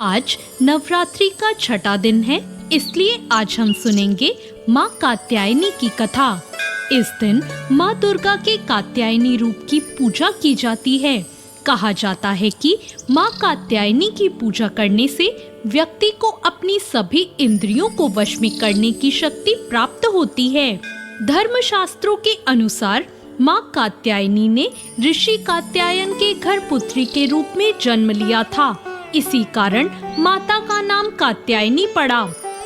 आज नवरात्रि का छठा दिन है, इसलिए आज हम सुनेंगे माँ कात्यायनी की कथा। इस दिन माँ दुर्गा के कात्यायनी रूप की पूजा की जाती है। कहा जाता है कि माँ कात्यायनी की पूजा करने से व्यक्ति को अपनी सभी इंद्रियों को वश में करने की शक्ति प्राप्त होती है। धर्मशास्त्रों के अनुसार माँ कात्यायनी ने ऋषि कात्यायन के घर पुत्री के रूप में जन्म लिया था। इसी कारण माता का नाम कात्यायनी पड़ा।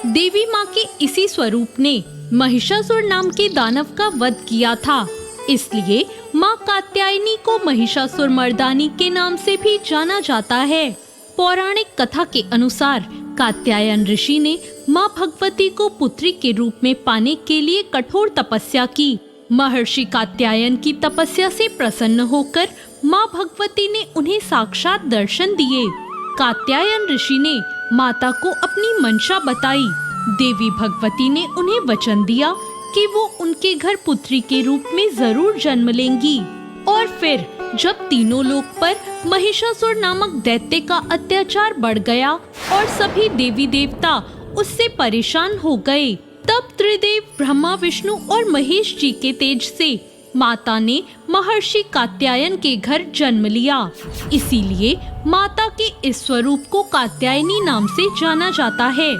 देवी माँ के इसी स्वरूप ने महिषासुर नाम के दानव का वध किया था, इसलिए माँ कात्यायनी को महिषासुर मर्दानी के नाम से भी जाना जाता है। पौराणिक कथा के अनुसार कात्यायन ऋषि ने माँ भगवती को पुत्री के रूप में पाने के लिए कठोर तपस्या की। महर्षि कात्यायन की तपस्या से प्रसन्न होकर माँ भगवती ने उन्हें साक्षात दर्शन दिए। कात्यायन ऋषि ने माता को अपनी मंशा बताई। देवी भगवती ने उन्हें वचन दिया कि वो उनके घर पुत्री के रूप में जरूर जन्म लेंगी। और फिर जब तीनों लोक पर महिषासुर नामक दैत्य का अत्याचार बढ़ गया और सभी देवी देवता उससे परेशान हो गए, तब त्रिदेव ब्रह्मा, विष्णु और महेश जी के तेज से माता ने महर्षि कात्यायन के घर जन्म लिया। इसीलिए माता के इस स्वरूप को कात्यायनी नाम से जाना जाता है।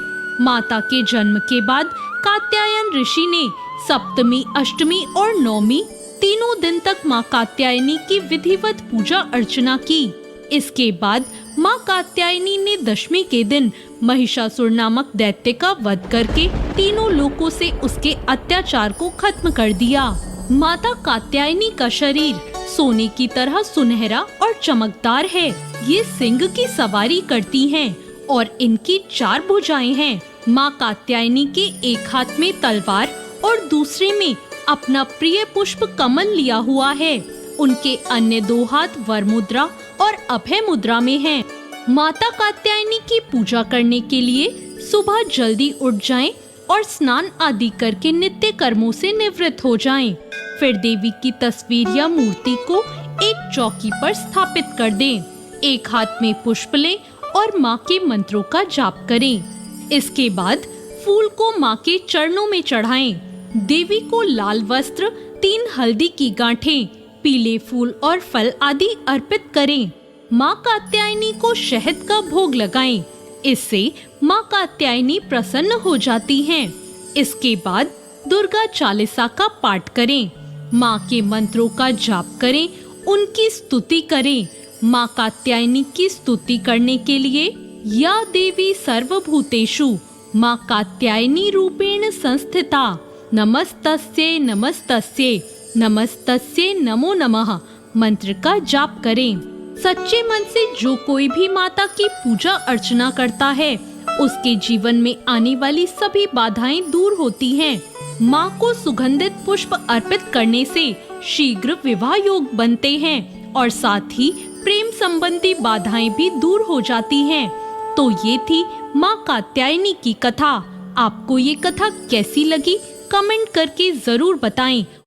माता के जन्म के बाद कात्यायन ऋषि ने सप्तमी, अष्टमी और नवमी तीनों दिन तक माँ कात्यायनी की विधिवत पूजा अर्चना की। इसके बाद माँ कात्यायनी ने दशमी के दिन महिषासुर नामक दैत्य का वध करके तीनों लोकों से उसके अत्याचार को खत्म कर दिया। माता कात्यायनी का शरीर सोने की तरह सुनहरा और चमकदार है। ये सिंह की सवारी करती हैं और इनकी 4 भुजाएं हैं। माँ कात्यायनी के एक हाथ में तलवार और दूसरे में अपना प्रिय पुष्प कमल लिया हुआ है। उनके अन्य 2 हाथ वर मुद्रा और अभय मुद्रा में हैं। माता कात्यायनी की पूजा करने के लिए सुबह जल्दी उठ जाएं और स्नान आदि करके नित्य कर्मों से निवृत्त हो जाएं। फिर देवी की तस्वीर या मूर्ति को एक चौकी पर स्थापित कर दें। एक हाथ में पुष्प लें और माँ के मंत्रों का जाप करें। इसके बाद फूल को माँ के चरणों में चढ़ाएं। देवी को लाल वस्त्र, 3 हल्दी की गांठें, पीले फूल और फल आदि अर्पित करें। माँ कात्यायनी को शहद का भोग लगाएं। इससे माँ कात्यायनी प्रसन्न हो जाती हैं। इसके बाद दुर्गा चालीसा का पाठ करें। माँ के मंत्रों का जाप करें, उनकी स्तुति करें। माँ कात्यायनी की स्तुति करने के लिए या देवी सर्वभूतेषु माँ कात्यायनी रूपेण संस्थिता नमस्तस्यै नमस्तस्यै नमस्तस्यै नमो नमः मंत्र का जाप करें। सच्चे मन से जो कोई भी माता की पूजा अर्चना करता है, उसके जीवन में आने वाली सभी बाधाएं दूर होती हैं। माँ को सुगंधित पुष्प अर्पित करने से शीघ्र विवाह योग बनते हैं और साथ ही प्रेम संबंधी बाधाएं भी दूर हो जाती हैं। तो ये थी माँ कात्यायनी की कथा। आपको ये कथा कैसी लगी, कमेंट करके जरूर बताएं।